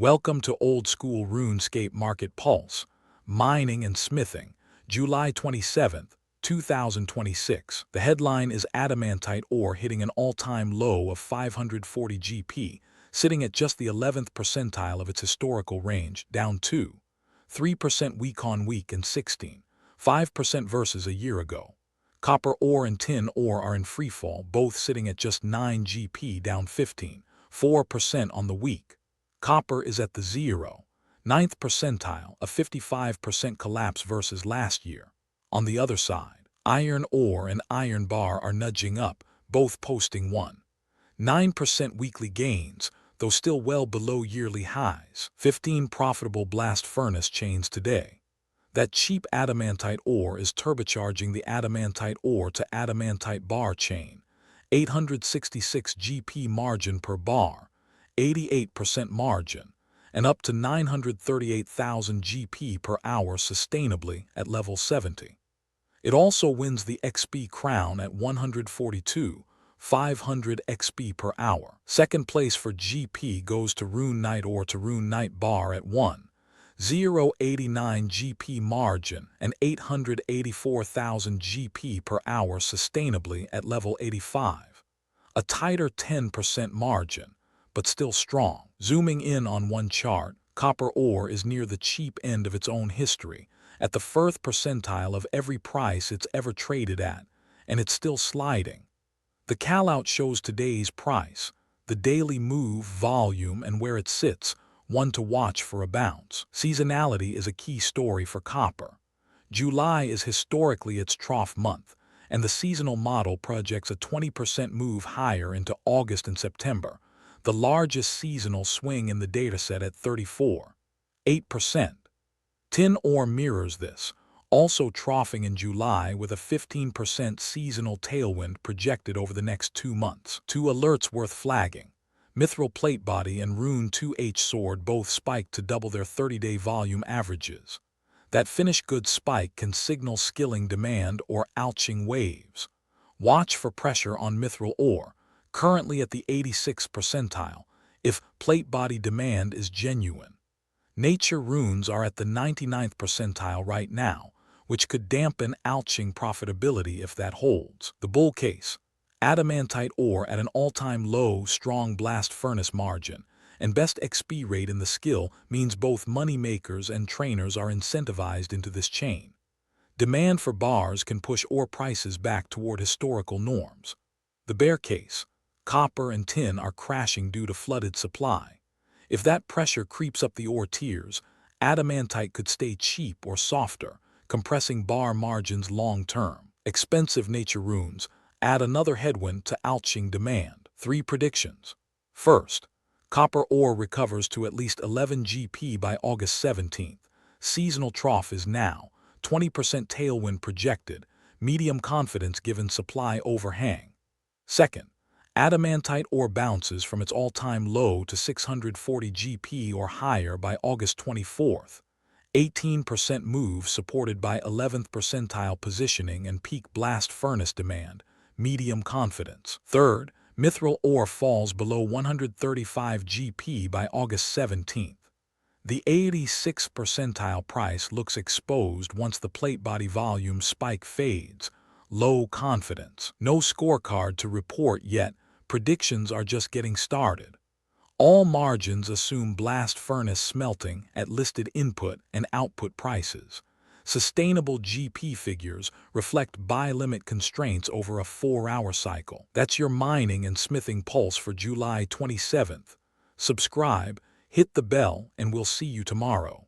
Welcome to Old School RuneScape Market Pulse, Mining and Smithing, July 27th, 2026. The headline is Adamantite ore hitting an all-time low of 540 GP, sitting at just the 11th percentile of its historical range, down 3% week-on-week and 5% versus a year ago. Copper ore and tin ore are in freefall, both sitting at just 9 GP, down 4% on the week. Copper is at the 9th percentile, a 55% collapse versus last year. On the other side, iron ore and iron bar are nudging up, both posting 9% weekly gains, though still well below yearly highs. 15 profitable blast furnace chains today. That cheap adamantite ore is turbocharging the adamantite ore to adamantite bar chain. 866 GP margin per bar, 88% margin, and up to 938,000 GP per hour sustainably at level 70. It also wins the XP crown at 142,500 XP per hour. Second place for GP goes to Rune Knight ore to Rune Knight bar at 1,089 GP margin and 884,000 GP per hour sustainably at level 85. A tighter 10% margin, but still strong. Zooming in on one chart, copper ore is near the cheap end of its own history, at the 1st percentile of every price it's ever traded at, and it's still sliding. The callout shows today's price, the daily move, volume, and where it sits, one to watch for a bounce. Seasonality is a key story for copper. July is historically its trough month, and the seasonal model projects a 20% move higher into August and September, the largest seasonal swing in the dataset at 34.8%. Tin ore mirrors this, also troughing in July with a 15% seasonal tailwind projected over the next 2 months. 2 alerts worth flagging. Mithril plate body and Rune 2H sword both spiked to double their 30-day volume averages. That finished goods spike can signal skilling demand or ouching waves. Watch for pressure on Mithril ore, currently at the 86th percentile, if plate body demand is genuine. Nature runes are at the 99th percentile right now, which could dampen ouching profitability if that holds. The bull case: adamantite ore at an all-time low, strong blast furnace margin, and best XP rate in the skill means both money makers and trainers are incentivized into this chain. Demand for bars can push ore prices back toward historical norms. The bear case: copper and tin are crashing due to flooded supply. If that pressure creeps up the ore tiers, adamantite could stay cheap or softer, compressing bar margins long-term. Expensive nature runes add another headwind to ouching demand. 3 predictions. First, copper ore recovers to at least 11 GP by August 17th. Seasonal trough is now, 20% tailwind projected, medium confidence given supply overhang. Second, adamantite ore bounces from its all-time low to 640 GP or higher by August 24th. 18% move supported by 11th percentile positioning and peak blast furnace demand, medium confidence. Third, Mithril ore falls below 135 GP by August 17th. The 86th percentile price looks exposed once the plate body volume spike fades. Low confidence. No scorecard to report yet. Predictions are just getting started. All margins assume blast furnace smelting at listed input and output prices. Sustainable GP figures reflect buy limit constraints over a 4-hour cycle. That's your mining and smithing pulse for July 27th. Subscribe, hit the bell, and we'll see you tomorrow.